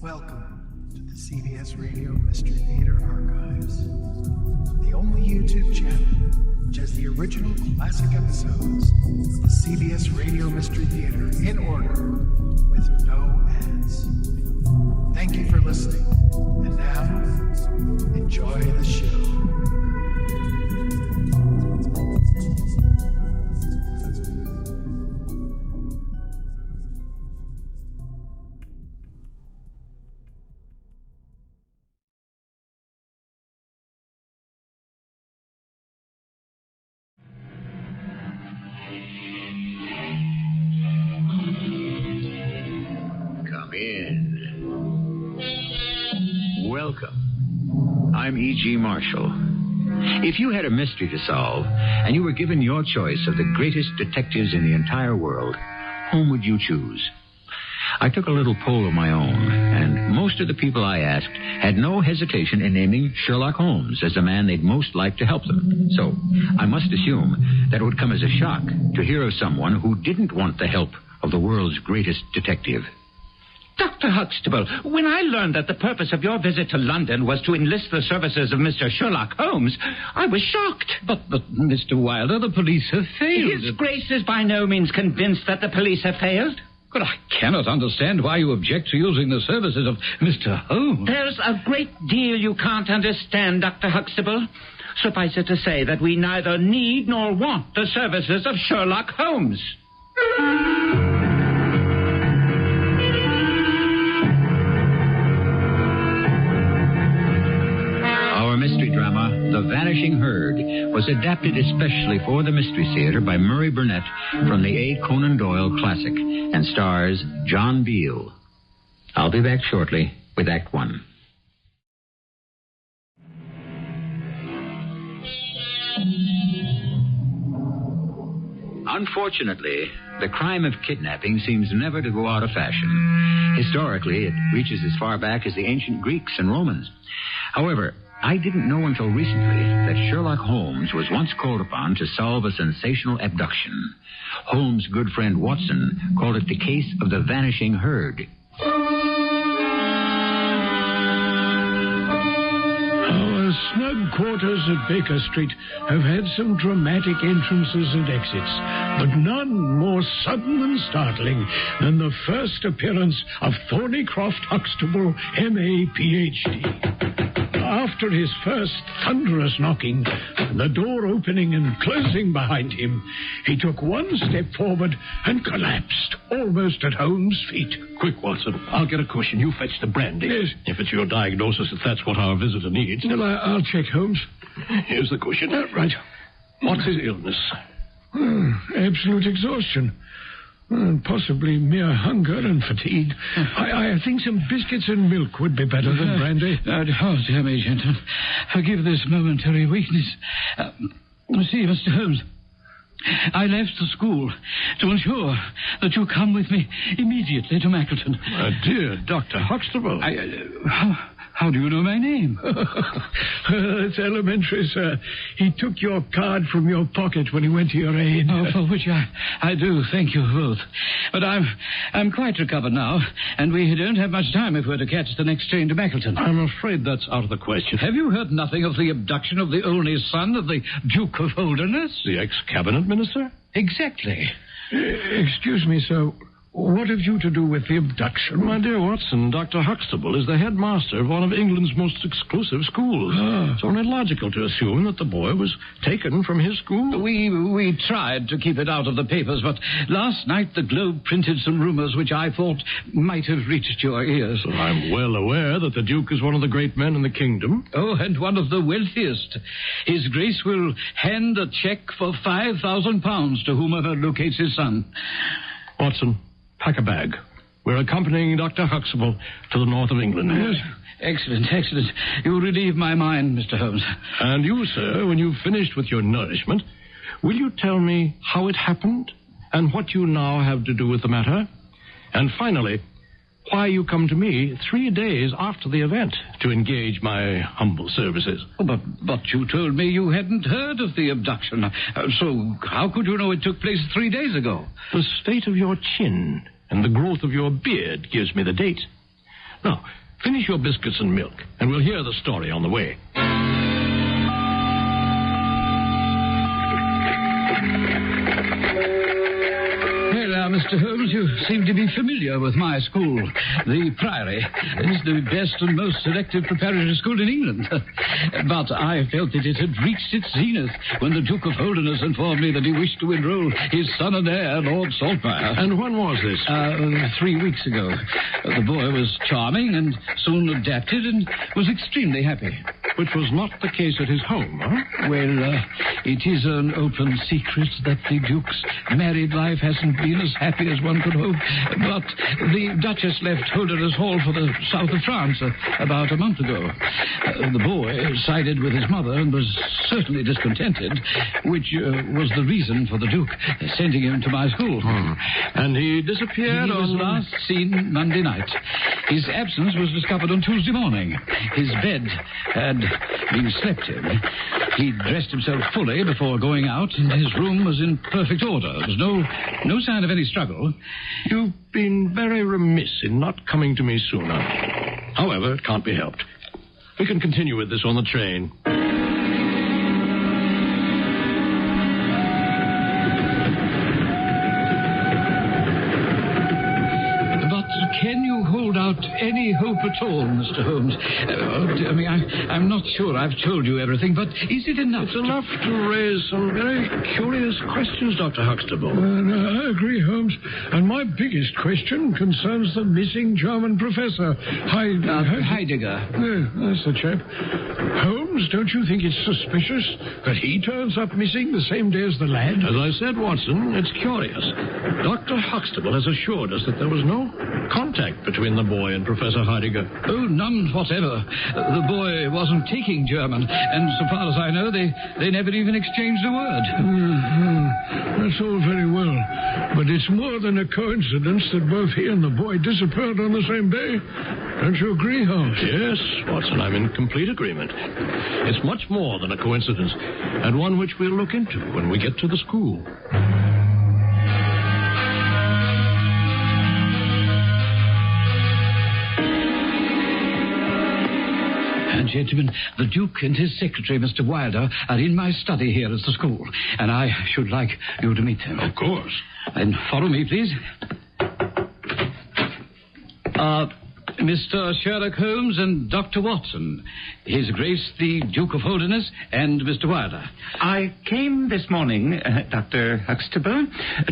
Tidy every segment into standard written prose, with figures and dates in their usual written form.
Welcome to the CBS Radio Mystery Theater Archives, the only YouTube channel which has the original classic episodes of the CBS Radio Mystery Theater in order with no ads. Thank you for listening, and now, enjoy the show. Welcome. I'm E.G. Marshall. If you had a mystery to solve, and you were given your choice of the greatest detectives in the entire world, whom would you choose? I took a little poll of my own, and most of the people I asked had no hesitation in naming Sherlock Holmes as the man they'd most like to help them. So I must assume that it would come as a shock to hear of someone who didn't want the help of the world's greatest detective. Dr. Huxtable, when I learned that the purpose of your visit to London was to enlist the services of Mr. Sherlock Holmes, I was shocked. But Mr. Wilder, the police have failed. His Grace is by no means convinced that the police have failed. But I cannot understand why you object to using the services of Mr. Holmes. There's a great deal you can't understand, Dr. Huxtable. Suffice it to say that we neither need nor want the services of Sherlock Holmes. Our mystery drama, The Vanishing Herd, was adapted especially for the Mystery Theater by Burnett from the A. Conan Doyle classic and stars John Beal. I'll be back shortly with Act One. Unfortunately, the crime of kidnapping seems never to go out of fashion. Historically, it reaches as far back as the ancient Greeks and Romans. However, I didn't know until recently that Sherlock Holmes was once called upon to solve a sensational abduction. Holmes' good friend Watson called it the case of the Vanishing Herd. Our snug quarters at Baker Street have had some dramatic entrances and exits, but none more sudden and startling than the first appearance of Thornycroft Huxtable, M.A., Ph.D. After his first thunderous knocking, the door opening and closing behind him, he took one step forward and collapsed almost at Holmes' feet. Quick, Watson. I'll get a cushion. You fetch the brandy. Yes. If it's your diagnosis that that's what our visitor needs. Well, I'll check, Holmes. Here's the cushion. Right. What's his illness? Absolute exhaustion. Possibly mere hunger and fatigue. I think some biscuits and milk would be better than brandy. Dear me, gentlemen. Forgive this momentary weakness. See, Mr. Holmes, I left the school to ensure that you come with me immediately to Mackleton. My dear Dr. Huxtable. How do you know my name? It's elementary, sir. He took your card from your pocket when he went to your aid. Oh, for which I do thank you both. But I'm quite recovered now, and we don't have much time if we're to catch the next train to Mackleton. I'm afraid that's out of the question. Have you heard nothing of the abduction of the only son of the Duke of Holderness? The ex-cabinet minister? Exactly. Excuse me, sir. What have you to do with the abduction? My dear Watson, Dr. Huxtable is the headmaster of one of England's most exclusive schools. It's only logical to assume that the boy was taken from his school. We tried to keep it out of the papers, but last night the Globe printed some rumors which I thought might have reached your ears. I'm well aware that the Duke is one of the great men in the kingdom. Oh, and one of the wealthiest. His Grace will hand a cheque for £5,000 to whomever locates his son. Watson, pack a bag. We're accompanying Dr. Huxtable to the north of England. Yes. Excellent. You relieve my mind, Mr. Holmes. And you, sir, when you've finished with your nourishment, will you tell me how it happened and what you now have to do with the matter? And finally, why you come to me 3 days after the event to engage my humble services. Oh, but you told me you hadn't heard of the abduction. So how could you know it took place 3 days ago? The state of your chin and the growth of your beard gives me the date. Now, finish your biscuits and milk, and we'll hear the story on the way. Mr. Holmes, you seem to be familiar with my school. The Priory is the best and most selective preparatory school in England. But I felt that it had reached its zenith when the Duke of Holderness informed me that he wished to enroll his son and heir, Lord Saltfire. And when was this? 3 weeks ago. The boy was charming and soon adapted and was extremely happy. Which was not the case at his home, huh? Well, it is an open secret that the Duke's married life hasn't been as happy as one could hope. But the Duchess left Holderness Hall for the south of France about a month ago. The boy sided with his mother and was certainly discontented, which was the reason for the Duke sending him to my school. And he disappeared He was last seen Monday night. His absence was discovered on Tuesday morning. His bed had been slept in. He dressed himself fully before going out, and his room was in perfect order. There was no sign of any struggle. You've been very remiss in not coming to me sooner. However, it can't be helped. We can continue with this on the train. Can you hold out any hope at all, Mr. Holmes? I'm not sure I've told you everything, but is it enough? It's enough to raise some very curious questions, Dr. Huxtable. I agree, Holmes. And my biggest question concerns the missing German professor, Heidegger. Yeah, that's the chap. Holmes, don't you think it's suspicious that he turns up missing the same day as the lad? As I said, Watson, it's curious. Dr. Huxtable has assured us that there was no contact between the boy and Professor Heidegger. Oh, none whatever. The boy wasn't taking German, and so far as I know, they never even exchanged a word. That's all very well, but it's more than a coincidence that both he and the boy disappeared on the same day. Don't you agree, Holmes? Yes, Watson, I'm in complete agreement. It's much more than a coincidence, and one which we'll look into when we get to the school. Gentlemen, the Duke and his secretary, Mr. Wilder, are in my study here at the school, and I should like you to meet them. Of course. Then follow me, please. Mr. Sherlock Holmes and Dr. Watson, His Grace the Duke of Holderness, and Mr. Wilder. I came this morning, Dr. Huxtable,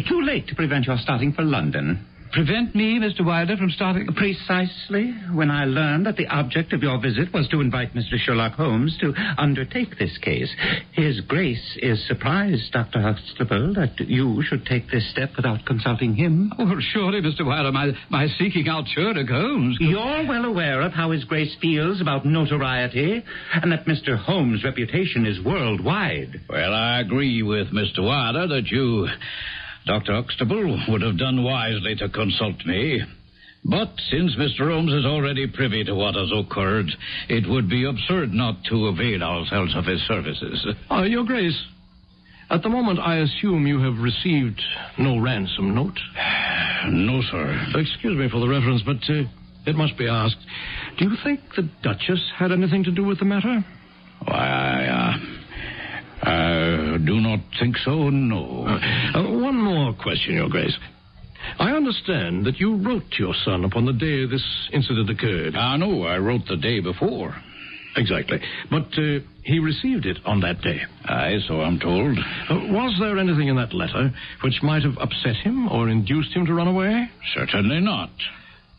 too late to prevent your starting for London. Prevent me, Mr. Wilder, from starting? Precisely when I learned that the object of your visit was to invite Mr. Sherlock Holmes to undertake this case. His Grace is surprised, Dr. Huxtable, that you should take this step without consulting him. Oh, surely, Mr. Wilder, my seeking out Sherlock Holmes... You're well aware of how His Grace feels about notoriety, and that Mr. Holmes' reputation is worldwide. Well, I agree with Mr. Wilder that you... Dr. Huxtable would have done wisely to consult me. But since Mr. Holmes is already privy to what has occurred, it would be absurd not to avail ourselves of his services. Your Grace, at the moment I assume you have received no ransom note? No, sir. Excuse me for the reference, but it must be asked. Do you think the Duchess had anything to do with the matter? Why, I do not think so, no. One more question, Your Grace. I understand that you wrote to your son upon the day this incident occurred. No, I wrote the day before. Exactly. But he received it on that day. Aye, so I'm told. Was there anything in that letter which might have upset him or induced him to run away? Certainly not.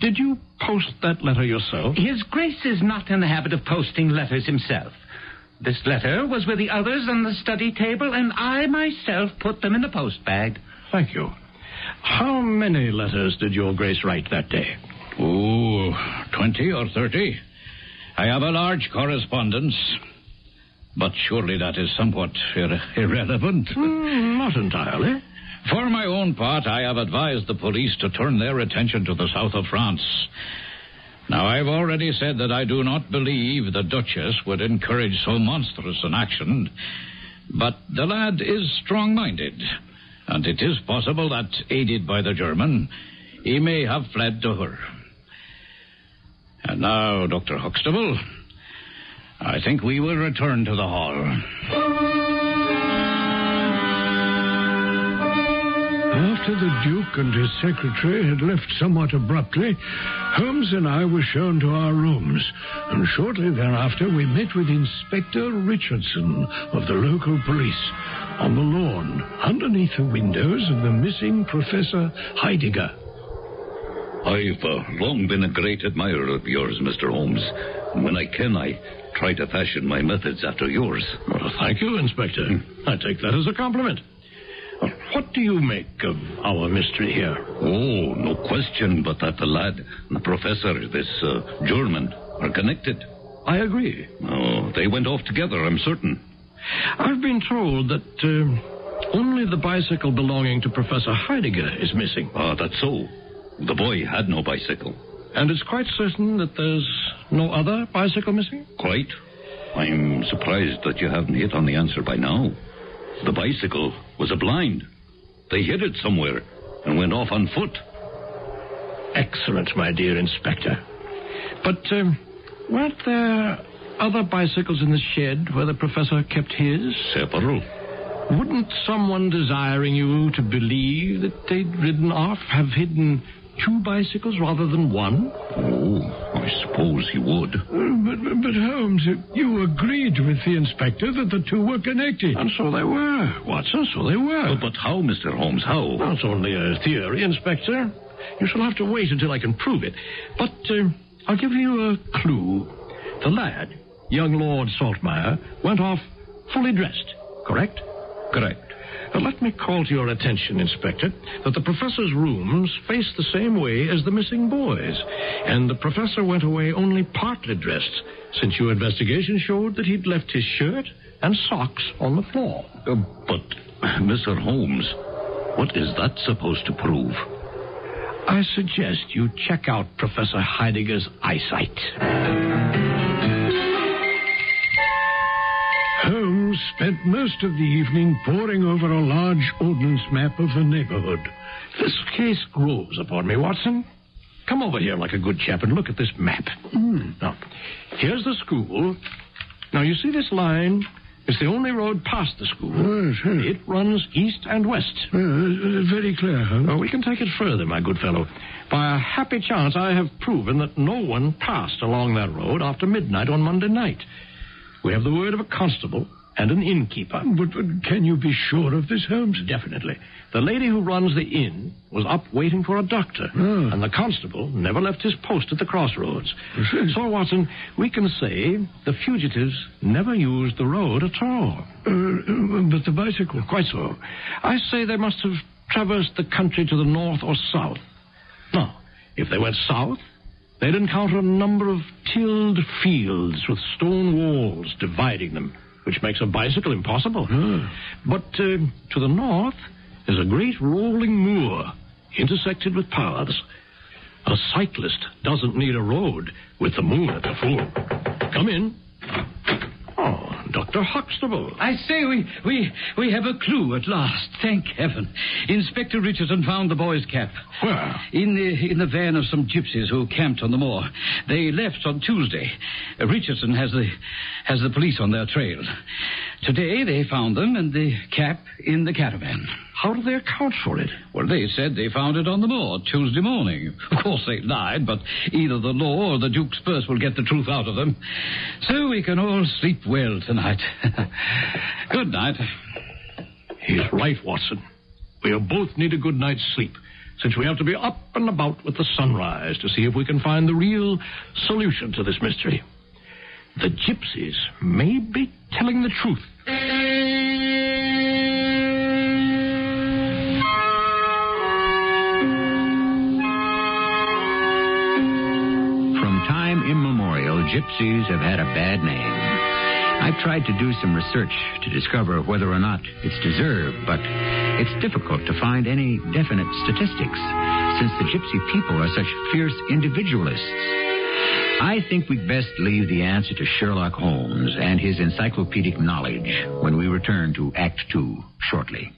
Did you post that letter yourself? His Grace is not in the habit of posting letters himself. This letter was with the others on the study table, and I myself put them in the post bag. Thank you. How many letters did Your Grace write that day? 20 or 30. I have a large correspondence, but surely that is somewhat irrelevant. Not entirely. For my own part, I have advised the police to turn their attention to the south of France. Now, I've already said that I do not believe the Duchess would encourage so monstrous an action, but the lad is strong-minded, and it is possible that, aided by the German, he may have fled to her. And now, Dr. Huxtable, I think we will return to the hall. After the Duke and his secretary had left somewhat abruptly, Holmes and I were shown to our rooms, and shortly thereafter we met with Inspector Richardson of the local police on the lawn, underneath the windows of the missing Professor Heidegger. I've long been a great admirer of yours, Mr. Holmes. When I can, I try to fashion my methods after yours. Well, thank you, Inspector. I take that as a compliment. What do you make of our mystery here? Oh, no question but that the lad and the professor, this German, are connected. I agree. Oh, they went off together, I'm certain. I've been told that only the bicycle belonging to Professor Heidegger is missing. Ah, that's so. The boy had no bicycle. And it's quite certain that there's no other bicycle missing? Quite. I'm surprised that you haven't hit on the answer by now. The bicycle was a blind. They hid it somewhere and went off on foot. Excellent, my dear Inspector. But weren't there other bicycles in the shed where the professor kept his? Several. Wouldn't someone desiring you to believe that they'd ridden off have hidden 2 bicycles rather than 1? Oh, I suppose he would. But Holmes, you agreed with the inspector that the 2 were connected. And so they were, Watson, so they were. But how, Mr. Holmes, how? Well, it's only a theory, Inspector. You shall have to wait until I can prove it. But I'll give you a clue. The lad, young Lord Saltmeyer, went off fully dressed, correct? Correct. Let me call to your attention, Inspector, that the professor's rooms face the same way as the missing boys, and the professor went away only partly dressed, since your investigation showed that he'd left his shirt and socks on the floor. But, Mr. Holmes, what is that supposed to prove? I suggest you check out Professor Heidegger's eyesight. Holmes spent most of the evening poring over a large ordnance map of the neighborhood. This case grows upon me, Watson. Come over here like a good chap and look at this map. Now, here's the school. Now, you see this line? It's the only road past the school. Yes. It runs east and west. Very clear, Holmes. Well, we can take it further, my good fellow. By a happy chance, I have proven that no one passed along that road after midnight on Monday night. We have the word of a constable and an innkeeper. But can you be sure of this, Holmes? Definitely. The lady who runs the inn was up waiting for a doctor, and the constable never left his post at the crossroads. So, Watson, we can say the fugitives never used the road at all. But the bicycle? Quite so. I say they must have traversed the country to the north or south. Now, if they went south, they'd encounter a number of tilled fields with stone walls dividing them, which makes a bicycle impossible. But to the north is a great rolling moor intersected with paths. A cyclist doesn't need a road with the moon at the full. Come in. Oh, Dr. Huxtable. I say we have a clue at last. Thank heaven. Inspector Richardson found the boy's cap. Where? In the van of some gypsies who camped on the moor. They left on Tuesday. Richardson has the police on their trail. Today they found them and the cap in the caravan. How do they account for it? Well, they said they found it on the moor Tuesday morning. Of course they lied, but either the law or the Duke's purse will get the truth out of them. So we can all sleep well tonight. Good night. He's right, Watson. We'll both need a good night's sleep, since we have to be up and about with the sunrise to see if we can find the real solution to this mystery. The gypsies may be telling the truth. From time immemorial, gypsies have had a bad name. I've tried to do some research to discover whether or not it's deserved, but it's difficult to find any definite statistics, since the gypsy people are such fierce individualists. I think we'd best leave the answer to Sherlock Holmes and his encyclopedic knowledge when we return to Act 2 shortly.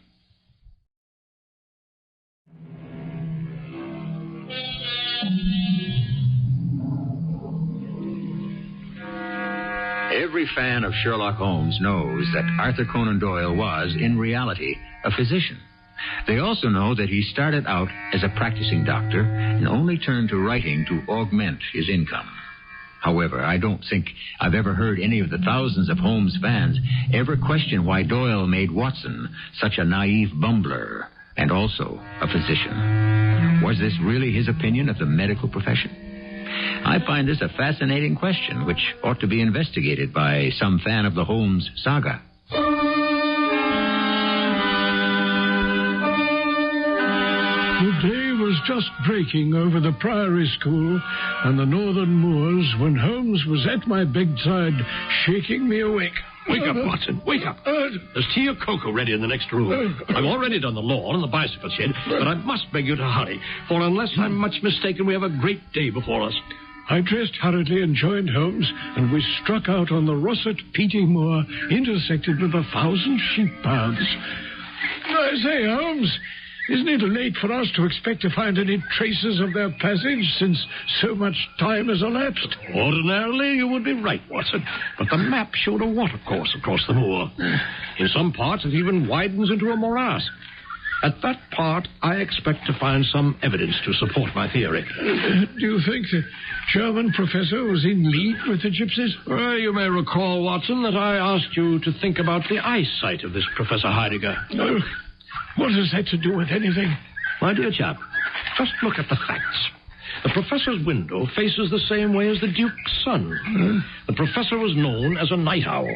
every fan of Sherlock Holmes knows that Arthur Conan Doyle was, in reality, a physician. They also know that he started out as a practicing doctor and only turned to writing to augment his income. However, I don't think I've ever heard any of the thousands of Holmes fans ever question why Doyle made Watson such a naive bumbler and also a physician. Was this really his opinion of the medical profession? I find this a fascinating question which ought to be investigated by some fan of the Holmes saga. The day was just breaking over the Priory School and the northern moors when Holmes was at my bedside, shaking me awake. Wake up, Watson. Wake up. There's tea or cocoa ready in the next room. I've already done the lawn and the bicycle shed, but I must beg you to hurry, for unless I'm much mistaken, we have a great day before us. I dressed hurriedly and joined Holmes, and we struck out on the Russet-Peaty Moor, intersected with 1,000 sheep paths. I say, Holmes, isn't it late for us to expect to find any traces of their passage since so much time has elapsed? Ordinarily, you would be right, Watson, but the map showed a watercourse across the moor. In some parts, it even widens into a morass. At that part, I expect to find some evidence to support my theory. Do you think the German professor was in league with the gypsies? Well, you may recall, Watson, that I asked you to think about the eyesight of this Professor Heidegger. What has that to do with anything? My dear chap, just look at the facts. The professor's window faces the same way as the Duke's sun. The professor was known as a night owl.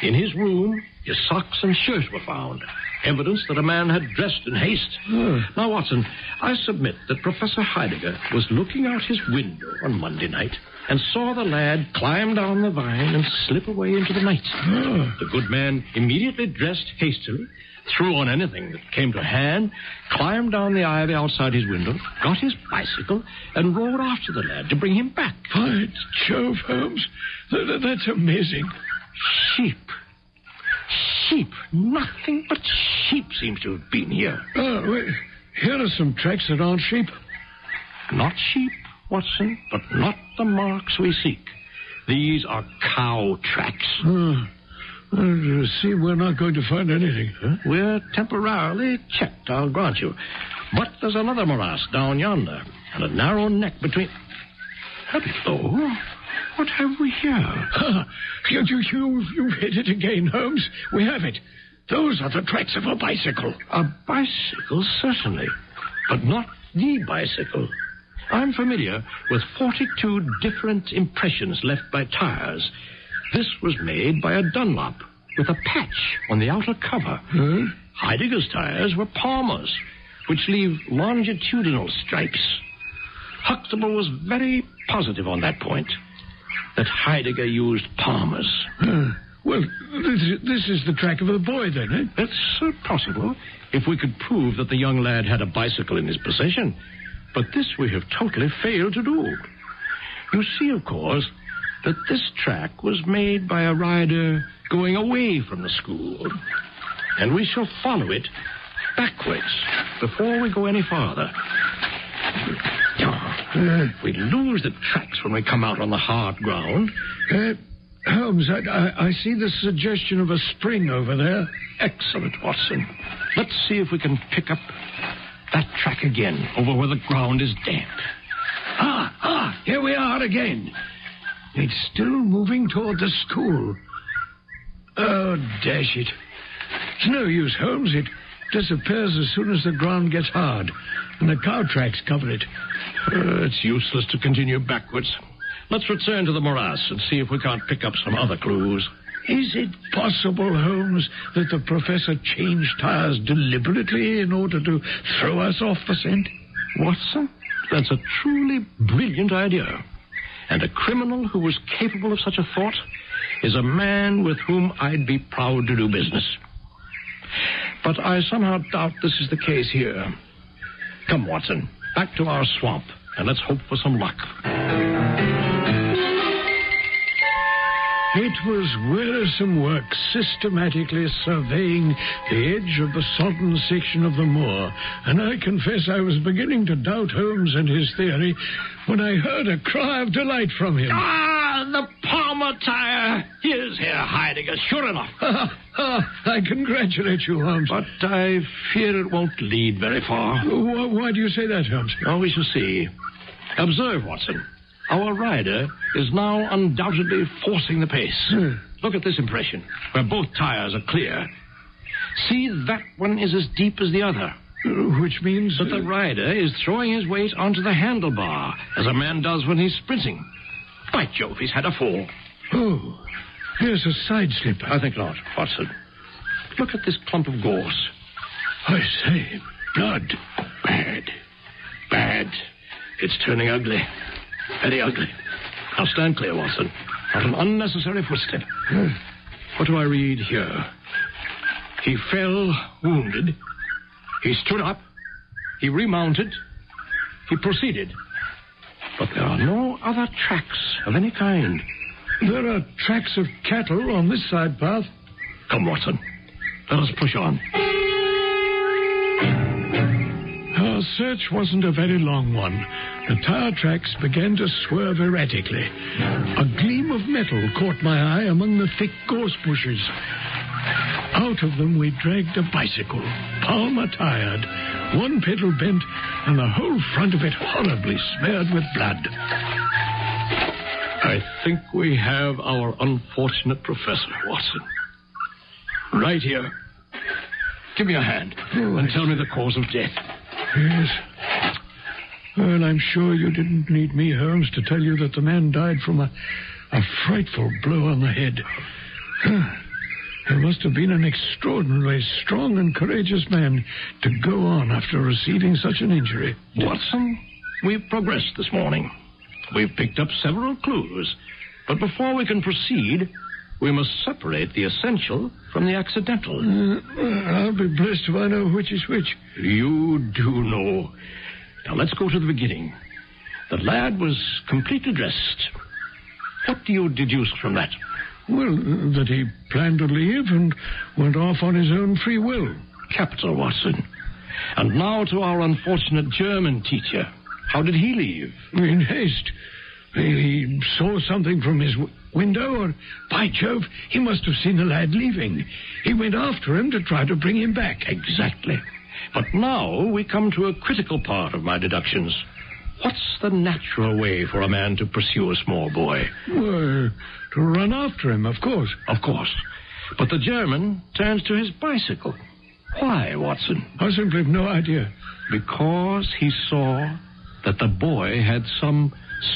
In his room, his socks and shirt were found. Evidence that a man had dressed in haste. Now, Watson, I submit that Professor Heidegger was looking out his window on Monday night and saw the lad climb down the vine and slip away into the night. The good man immediately dressed hastily, threw on anything that came to hand, climbed down the ivy outside his window, got his bicycle, and rode after the lad to bring him back. By Jove, Holmes, that's amazing. Sheep. Nothing but sheep seems to have been here. Wait. Here are some tracks that aren't sheep. Not sheep, Watson, but not the marks we seek. These are cow tracks. See, we're not going to find anything. We're temporarily checked, I'll grant you. But there's another morass down yonder, and a narrow neck between... Hello? What have we here? You've hit it again, Holmes. We have it. Those are the tracks of a bicycle. A bicycle, certainly, but not the bicycle. I'm familiar with 42 different impressions left by tires. This was made by a Dunlop with a patch on the outer cover. Heidegger's tires were Palmer's, which leave longitudinal stripes. Huxtable was very positive on that point, that Heidegger used Palmer's. Well, this is the track of the boy, then, eh? It's possible, if we could prove that the young lad had a bicycle in his possession. But this we have totally failed to do. You see, of course, that this track was made by a rider going away from the school. And we shall follow it backwards before we go any farther. We lose the tracks when we come out on the hard ground. Holmes, I see the suggestion of a spring over there. Excellent, Watson. Let's see if we can pick up that track again over where the ground is damp. Here we are again. It's still moving toward the school. Oh, dash it. It's no use, Holmes. It disappears as soon as the ground gets hard, and the cow tracks cover it. It's useless to continue backwards. Let's return to the morass and see if we can't pick up some other clues. Is it possible, Holmes, that the professor changed tires deliberately in order to throw us off the scent? Watson, that's a truly brilliant idea. And a criminal who was capable of such a thought is a man with whom I'd be proud to do business. But I somehow doubt this is the case here. Come, Watson, back to our swamp, and let's hope for some luck. It was wearisome work systematically surveying the edge of the sodden section of the moor, and I confess I was beginning to doubt Holmes and his theory when I heard a cry of delight from him. The Palmer tire. He is here hiding us, sure enough. I congratulate you, Holmes. But I fear it won't lead very far. Why do you say that, Holmes? Oh, we shall see. Observe, Watson. Our rider is now undoubtedly forcing the pace. Look at this impression, where both tires are clear. See, that one is as deep as the other. Which means that the rider is throwing his weight onto the handlebar, as a man does when he's sprinting. By Jove, he's had a fall. Oh, here's a side slip. I think not, Watson. Look at this clump of gorse. I say, blood. Bad. It's turning ugly. Very ugly. Now stand clear, Watson. Not an unnecessary footstep. What do I read here? He fell wounded. He stood up. He remounted. He proceeded. But there are no other tracks of any kind. There are tracks of cattle on this side path. Come, Watson. Let us push on. Our search wasn't a very long one. The tire tracks began to swerve erratically. A gleam of metal caught my eye among the thick gorse bushes. Out of them we dragged a bicycle, Palmer tired, one pedal bent, and the whole front of it horribly smeared with blood. I think we have our unfortunate professor, Watson. Right here. Give me a hand and tell me the cause of death. Yes. Well, I'm sure you didn't need me, Holmes, to tell you that the man died from a frightful blow on the head. He must have been an extraordinarily strong and courageous man to go on after receiving such an injury. Watson, we've progressed this morning. We've picked up several clues. But before we can proceed, we must separate the essential from the accidental. I'll be blessed if I know which is which. You do know. Now, let's go to the beginning. The lad was completely dressed. What do you deduce from that? Well, that he planned to leave and went off on his own free will. Capital, Watson. And now to our unfortunate German teacher. How did he leave? In haste. He saw something from his window, and by Jove, he must have seen the lad leaving. He went after him to try to bring him back. Exactly. But now we come to a critical part of my deductions. What's the natural way for a man to pursue a small boy? Well, to run after him, of course. Of course. But the German turns to his bicycle. Why, Watson? I simply have no idea. Because he saw that the boy had some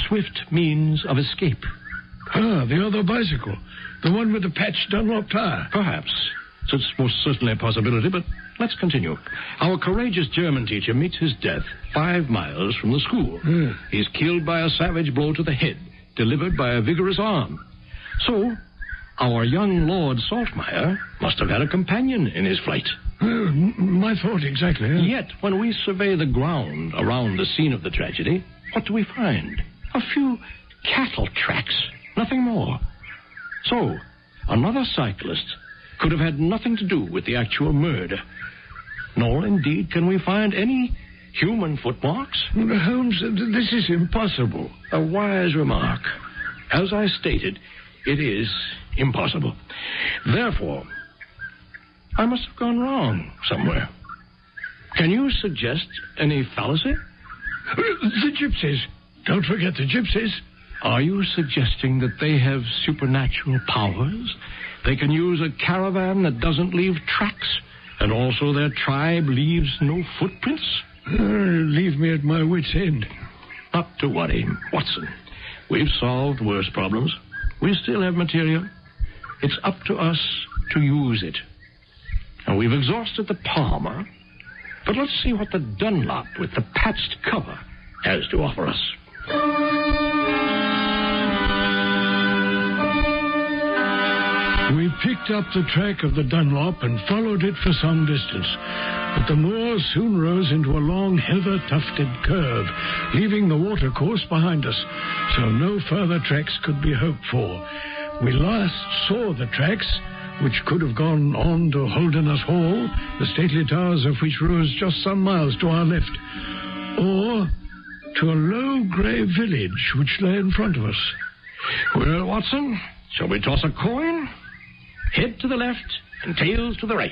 swift means of escape. The other bicycle. The one with the patched Dunlop tire. Perhaps. It's most certainly a possibility, but let's continue. Our courageous German teacher meets his death 5 miles from the school. He's killed by a savage blow to the head, delivered by a vigorous arm. So, our young Lord Saltmeyer must have had a companion in his flight. My thought exactly. Yet, when we survey the ground around the scene of the tragedy, what do we find? A few cattle tracks, nothing more. So, another cyclist could have had nothing to do with the actual murder. Nor, indeed, can we find any human footmarks. Holmes, this is impossible. A wise remark. As I stated, it is impossible. Therefore, I must have gone wrong somewhere. Can you suggest any fallacy? The gypsies. Don't forget the gypsies. Are you suggesting that they have supernatural powers? They can use a caravan that doesn't leave tracks, and also their tribe leaves no footprints? Leave me at my wit's end. Not to worry, Watson. We've solved worse problems. We still have material. It's up to us to use it. And we've exhausted the Palmer, but let's see what the Dunlop with the patched cover has to offer us. We picked up the track of the Dunlop and followed it for some distance. But the moor soon rose into a long, heather-tufted curve, leaving the watercourse behind us, so no further tracks could be hoped for. We last saw the tracks, which could have gone on to Holderness Hall, the stately towers of which rose just some miles to our left, or to a low grey village which lay in front of us. Well, Watson, shall we toss a coin? Head to the left and tails to the right.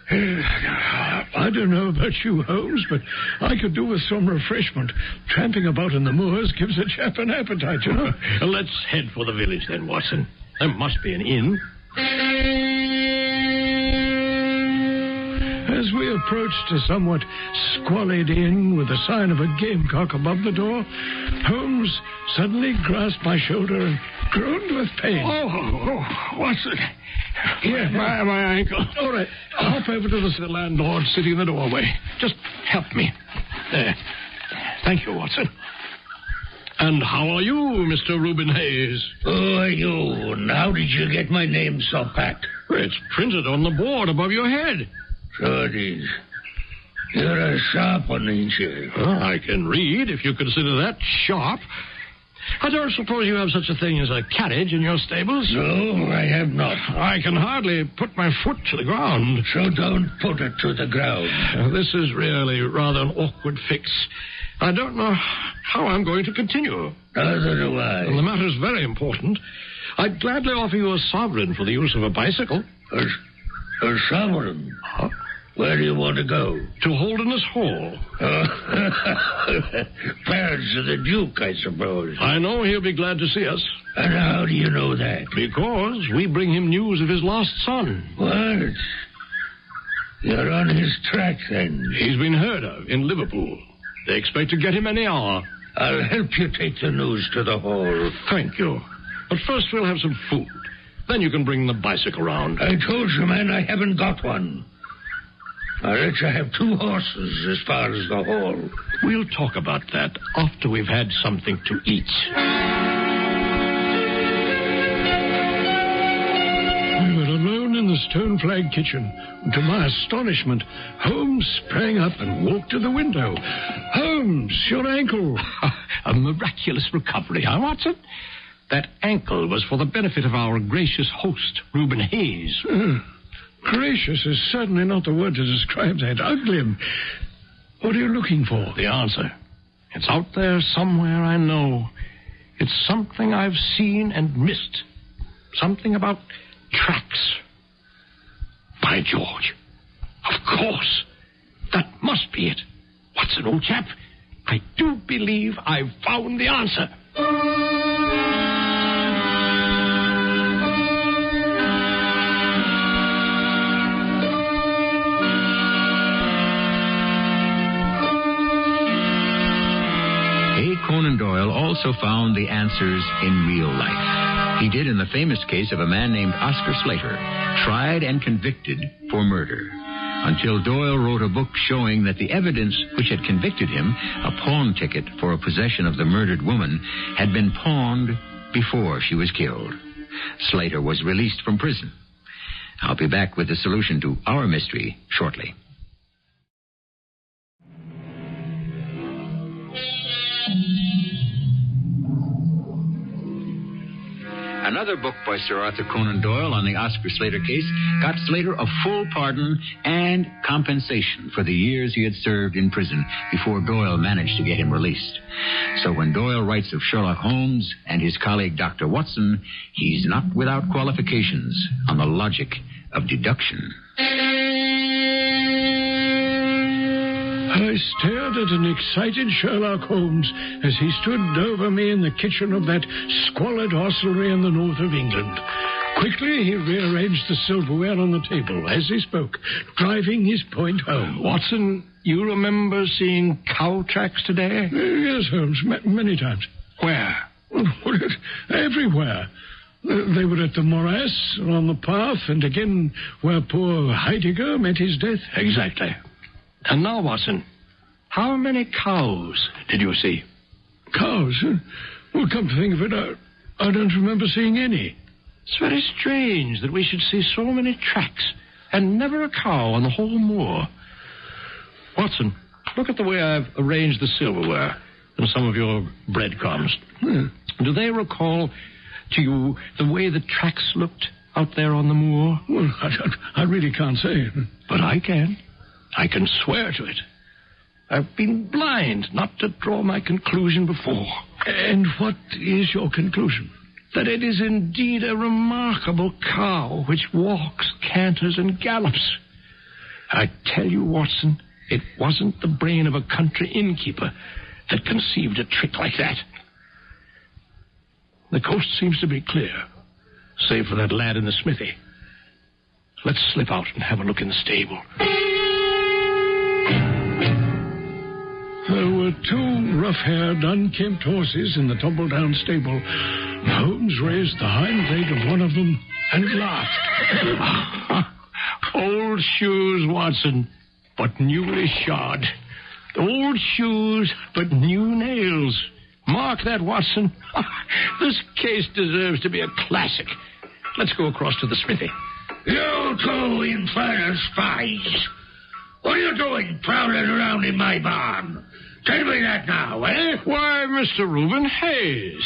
I don't know about you, Holmes, but I could do with some refreshment. Tramping about in the moors gives a chap an appetite, you know. Let's head for the village then, Watson. There must be an inn. As we approached a somewhat squalid inn with the sign of a gamecock above the door, Holmes suddenly grasped my shoulder and groaned with pain. Oh, Watson. Yeah, my ankle. All right. Hop over to the landlord sitting in the doorway. Just help me. There. Thank you, Watson. And how are you, Mr. Reuben Hayes? Who are you, and how did you get my name so pat? It's printed on the board above your head. So it is. You're a sharp one, ain't you? I can read, if you consider that sharp. I don't suppose you have such a thing as a carriage in your stables? No, I have not. I can hardly put my foot to the ground. So don't put it to the ground. This is really rather an awkward fix. I don't know how I'm going to continue. Neither do I. And the matter is very important. I'd gladly offer you a sovereign for the use of a bicycle. A sovereign? Huh? Where do you want to go? To Holderness Hall. Parents of the Duke, I suppose. I know he'll be glad to see us. And how do you know that? Because we bring him news of his lost son. What? You're on his track, then? He's been heard of in Liverpool. They expect to get him any hour. I'll help you take the news to the hall. Thank you. But first we'll have some food. Then you can bring the bicycle round. I told you, man, I haven't got one. I'll let you have 2 horses as far as the hall. We'll talk about that after we've had something to eat. We were alone in the stone-flagged kitchen. To my astonishment, Holmes sprang up and walked to the window. Holmes, your ankle. A miraculous recovery, huh, Watson? That ankle was for the benefit of our gracious host, Reuben Hayes. Gracious is certainly not the word to describe that. Ugly. What are you looking for? The answer. It's out there somewhere, I know. It's something I've seen and missed. Something about tracks. By George. Of course. That must be it. Watson, old chap, I do believe I've found the answer. Conan Doyle also found the answers in real life. He did in the famous case of a man named Oscar Slater, tried and convicted for murder, until Doyle wrote a book showing that the evidence which had convicted him, a pawn ticket for a possession of the murdered woman, had been pawned before she was killed. Slater was released from prison. I'll be back with the solution to our mystery shortly. Another book by Sir Arthur Conan Doyle on the Oscar Slater case got Slater a full pardon and compensation for the years he had served in prison before Doyle managed to get him released. So when Doyle writes of Sherlock Holmes and his colleague Dr. Watson, he's not without qualifications on the logic of deduction. I stared at an excited Sherlock Holmes as he stood over me in the kitchen of that squalid hostelry in the north of England. Quickly, he rearranged the silverware on the table as he spoke, driving his point home. Watson, you remember seeing cow tracks today? Yes, Holmes, many times. Where? Everywhere. They were at the morass, on the path, and again where poor Heidegger met his death. Exactly. And now, Watson, how many cows did you see? Cows? Well, come to think of it, I don't remember seeing any. It's very strange that we should see so many tracks and never a cow on the whole moor. Watson, look at the way I've arranged the silverware and some of your breadcrumbs. Do they recall to you the way the tracks looked out there on the moor? Well, I really can't say. But I can. I can swear to it. I've been blind not to draw my conclusion before. And what is your conclusion? that it is indeed a remarkable cow which walks, canters, and gallops. I tell you, Watson, it wasn't the brain of a country innkeeper that conceived a trick like that. The coast seems to be clear, save for that lad in the smithy. Let's slip out and have a look in the stable. There were two rough-haired, unkempt horses in the tumble-down stable. Holmes raised the hind leg of one of them and laughed. Old shoes, Watson, but newly shod. Old shoes, but new nails. Mark that, Watson. This case deserves to be a classic. Let's go across to the smithy. You two infernal spies! What are you doing prowling around in my barn? Tell me that now, eh? Why, Mr. Reuben Hayes.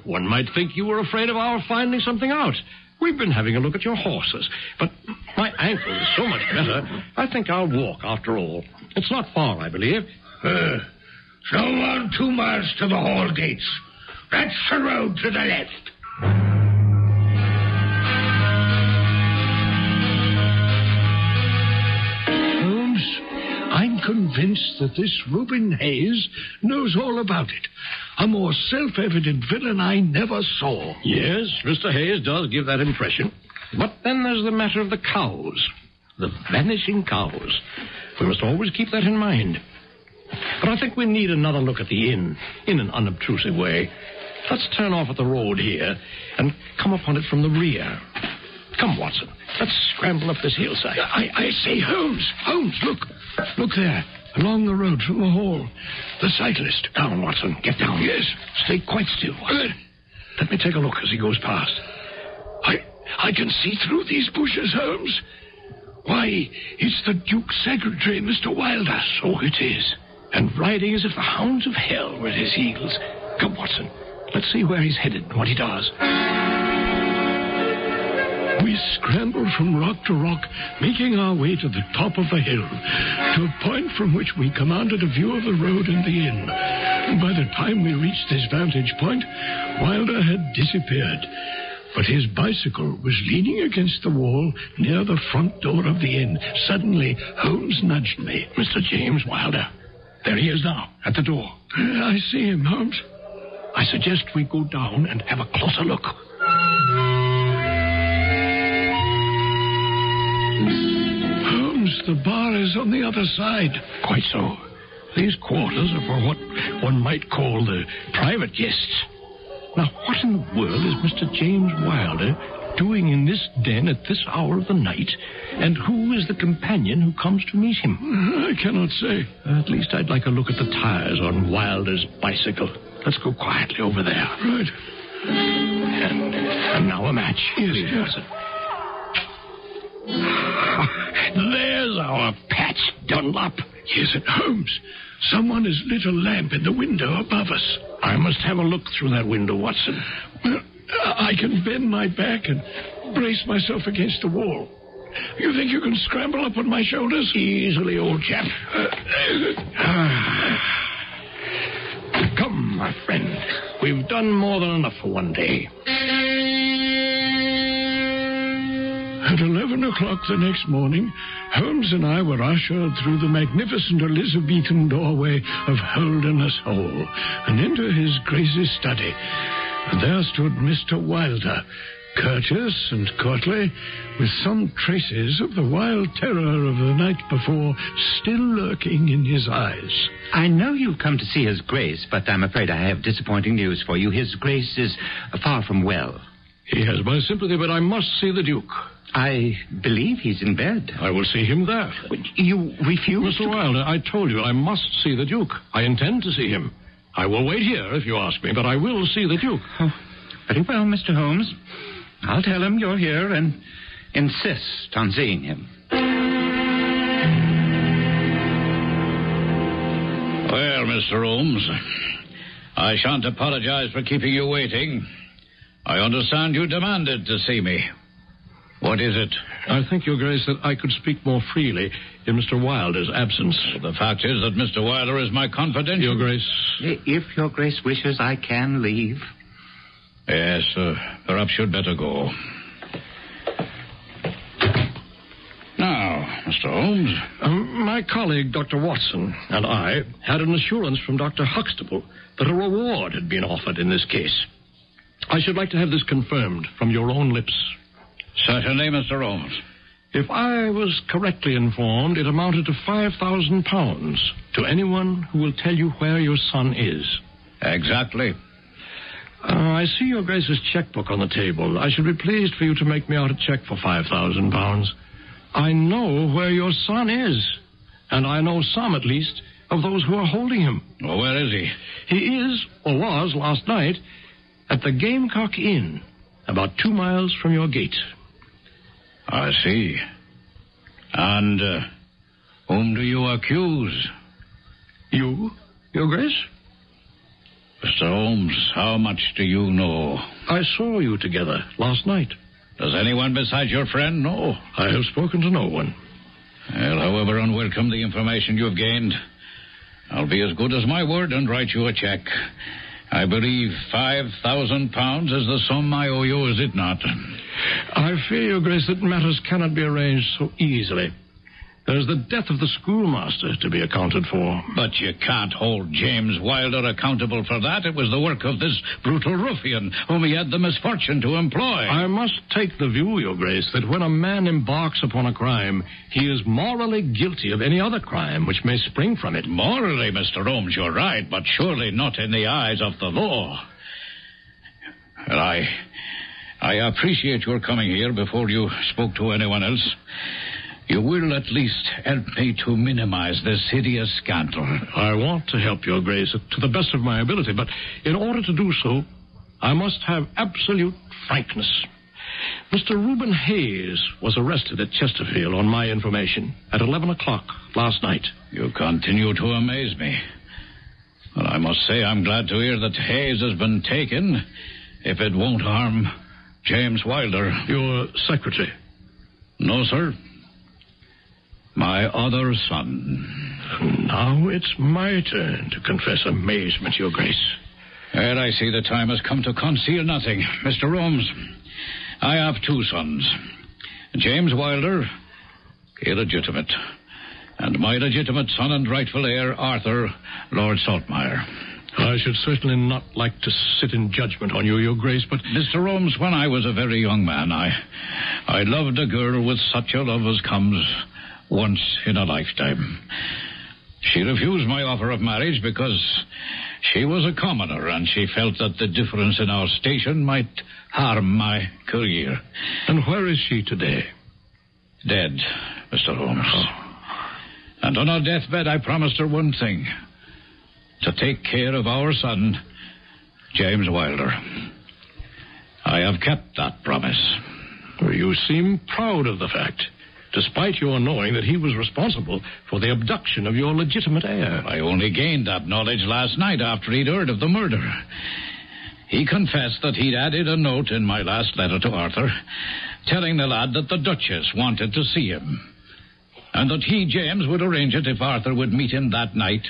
One might think you were afraid of our finding something out. We've been having a look at your horses, but my ankle is so much better, I think I'll walk after all. It's not far, I believe. So on 2 miles to the hall gates. That's the road to the left. Holmes, I'm convinced that this Reuben Hayes knows all about it. A more self-evident villain I never saw. Yes, Mr. Hayes does give that impression. But then there's the matter of the cows. The vanishing cows. We must always keep that in mind. But I think we need another look at the inn, in an unobtrusive way. Let's turn off at the road here and come upon it from the rear. Come, Watson. Let's scramble up this hillside. I say, Holmes. Holmes, look. Look there, along the road from the hall. The cyclist. Down, Watson. Get down. Yes. Stay quite still, Watson. Let me take a look as he goes past. I can see through these bushes, Holmes. Why, it's the Duke's secretary, Mr. Wilder. So it is. And riding as if the hounds of hell were at his heels. Come, Watson. Let's see where he's headed and what he does. We scrambled from rock to rock, making our way to the top of the hill, to a point from which we commanded a view of the road and the inn. And by the time we reached this vantage point, Wilder had disappeared. But his bicycle was leaning against the wall near the front door of the inn. Suddenly, Holmes nudged me. Mr. James Wilder. There he is now, at the door. I see him, Holmes. I suggest we go down and have a closer look. Holmes, the bar is on the other side. Quite so. These quarters are for what one might call the private guests. Now, what in the world is Mr. James Wilder doing in this den at this hour of the night? And who is the companion who comes to meet him? I cannot say. At least I'd like a look at the tires on Wilder's bicycle. Let's go quietly over there. Right. And now a match. Yes, yes. There's our Patch Dunlop. Yes, and Holmes, someone has lit a lamp in the window above us. I must have a look through that window, Watson. Well, I can bend my back and brace myself against the wall. You think you can scramble up on my shoulders? Easily, old chap. Come, my friend. We've done more than enough for one day. At 11 o'clock the next morning, Holmes and I were ushered through the magnificent Elizabethan doorway of Holderness Hall and into his Grace's study. And there stood Mr. Wilder, courteous and courtly, with some traces of the wild terror of the night before still lurking in his eyes. I know you've come to see His Grace, but I'm afraid I have disappointing news for you. His Grace is far from well. He has my sympathy, but I must see the Duke. I believe he's in bed. I will see him there. You refuse? Mr. Wilder, I told you I must see the Duke. I intend to see him. I will wait here if you ask me, but I will see the Duke. Oh, very well, Mr. Holmes. I'll tell him you're here and insist on seeing him. Well, Mr. Holmes, I shan't apologize for keeping you waiting. I understand you demanded to see me. What is it? I think, Your Grace, that I could speak more freely in Mr. Wilder's absence. The fact is that Mr. Wilder is my confidential... Your Grace... If Your Grace wishes, I can leave. Yes, perhaps you'd better go. Now, Mr. Holmes. My colleague, Dr. Watson, and I had an assurance from Dr. Huxtable that a reward had been offered in this case. I should like to have this confirmed from your own lips. Certainly, Mr. Holmes. If I was correctly informed, it amounted to £5,000 to anyone who will tell you where your son is. Exactly. I see your Grace's checkbook on the table. I should be pleased for you to make me out a check for £5,000. I know where your son is, and I know some, at least, of those who are holding him. Well, where is he? He is, or was last night, at the Gamecock Inn, about 2 miles from your gate. I see. And whom do you accuse? You, Your Grace? Mr. Holmes, how much do you know? I saw you together last night. Does anyone besides your friend know? I have spoken to no one. Well, however unwelcome the information you've gained, I'll be as good as my word and write you a check. I believe £5,000 is the sum I owe you, is it not? I fear, Your Grace, that matters cannot be arranged so easily. There is the death of the schoolmaster to be accounted for. But you can't hold James Wilder accountable for that. It was the work of this brutal ruffian whom he had the misfortune to employ. I must take the view, Your Grace, that when a man embarks upon a crime, he is morally guilty of any other crime which may spring from it. Morally, Mr. Holmes, you're right, but surely not in the eyes of the law. Well, I appreciate your coming here before you spoke to anyone else. You will at least help me to minimize this hideous scandal. I want to help, Your Grace, to the best of my ability, but in order to do so, I must have absolute frankness. Mr. Reuben Hayes was arrested at Chesterfield on my information at 11 o'clock last night. You continue to amaze me. Well, I must say I'm glad to hear that Hayes has been taken, if it won't harm James Wilder. Your secretary? No, sir. My other son. Now it's my turn to confess amazement, Your Grace. Well, I see the time has come to conceal nothing. Mr. Holmes, I have 2 sons. James Wilder, illegitimate, and my legitimate son and rightful heir, Arthur, Lord Saltmire. I should certainly not like to sit in judgment on you, Your Grace, but... Mr. Holmes, when I was a very young man, I loved a girl with such a love as comes once in a lifetime. She refused my offer of marriage because she was a commoner, and she felt that the difference in our station might harm my career. And where is she today? Dead, Mr. Holmes. And on her deathbed, I promised her one thing: to take care of our son, James Wilder. I have kept that promise. You seem proud of the fact, despite your knowing that he was responsible for the abduction of your legitimate heir. I only gained that knowledge last night after he'd heard of the murder. He confessed that he'd added a note in my last letter to Arthur, telling the lad that the Duchess wanted to see him, and that he, James, would arrange it if Arthur would meet him that night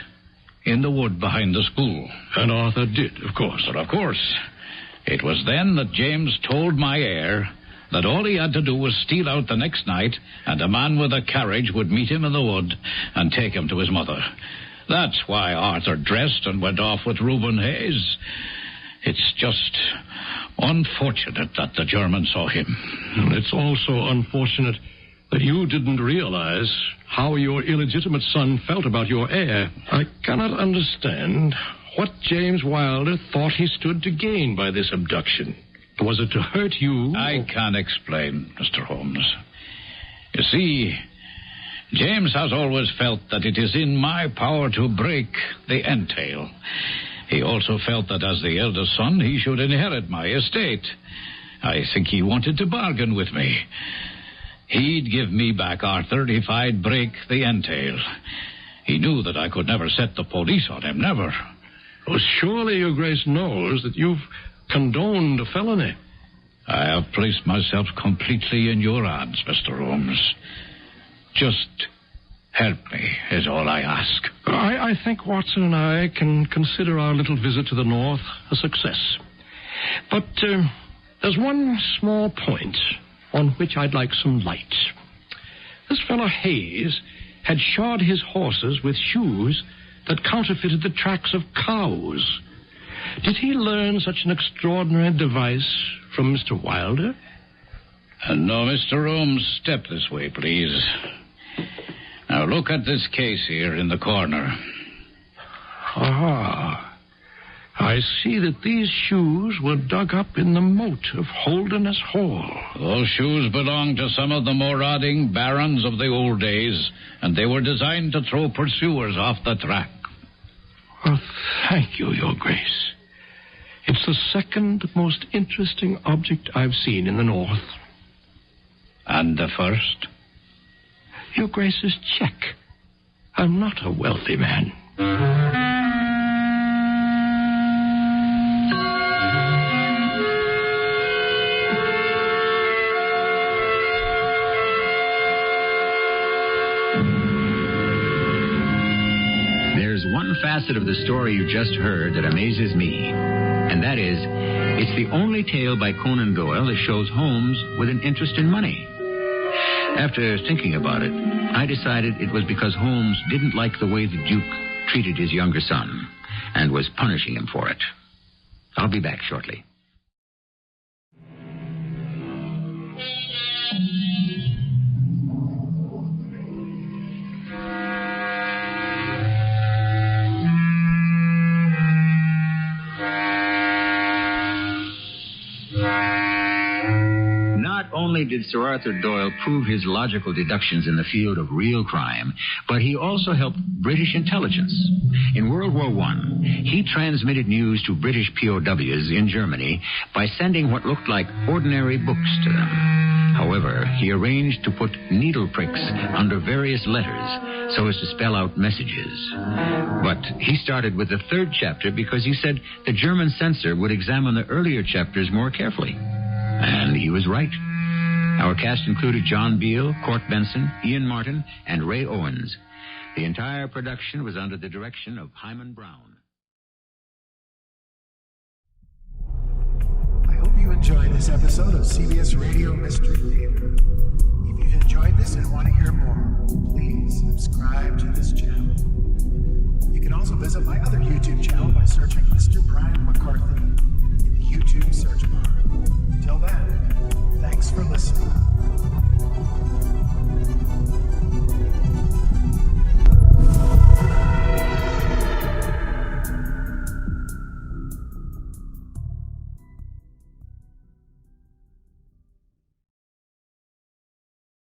in the wood behind the school. And Arthur did, of course. But of course. It was then that James told my heir that all he had to do was steal out the next night, and a man with a carriage would meet him in the wood and take him to his mother. That's why Arthur dressed and went off with Reuben Hayes. It's just unfortunate that the German saw him. It's also unfortunate that you didn't realize how your illegitimate son felt about your heir. I cannot understand what James Wilder thought he stood to gain by this abduction. Was it to hurt you? I can't explain, Mr. Holmes. You see, James has always felt that it is in my power to break the entail. He also felt that as the eldest son, he should inherit my estate. I think he wanted to bargain with me. He'd give me back Arthur if I'd break the entail. He knew that I could never set the police on him, never. Oh, surely Your Grace knows that you've condoned a felony. I have placed myself completely in your hands, Mr. Holmes. Just help me is all I ask. I think Watson and I can consider our little visit to the north a success. But there's one small point on which I'd like some light. This fellow Hayes had shod his horses with shoes that counterfeited the tracks of cows. Did he learn such an extraordinary device from Mr. Wilder? No, Mr. Holmes, step this way, please. Now, look at this case here in the corner. Ah, I see that these shoes were dug up in the moat of Holderness Hall. Those shoes belonged to some of the marauding barons of the old days, and they were designed to throw pursuers off the track. Well, thank you, Your Grace. It's the second most interesting object I've seen in the North. And the first? Your Grace's check. I'm not a wealthy man. There's one facet of the story you just heard that amazes me, and that is, it's the only tale by Conan Doyle that shows Holmes with an interest in money. After thinking about it, I decided it was because Holmes didn't like the way the Duke treated his younger son and was punishing him for it. I'll be back shortly. Not only did Sir Arthur Doyle prove his logical deductions in the field of real crime, but he also helped British intelligence. In World War I, he transmitted news to British POWs in Germany by sending what looked like ordinary books to them. However, he arranged to put needle pricks under various letters so as to spell out messages. But he started with the third chapter because he said the German censor would examine the earlier chapters more carefully. And he was right. Our cast included John Beal, Court Benson, Ian Martin, and Ray Owens. The entire production was under the direction of Hyman Brown. I hope you enjoyed this episode of CBS Radio Mystery Theater. If you've enjoyed this and want to hear more, please subscribe to this channel. You can also visit my other YouTube channel by searching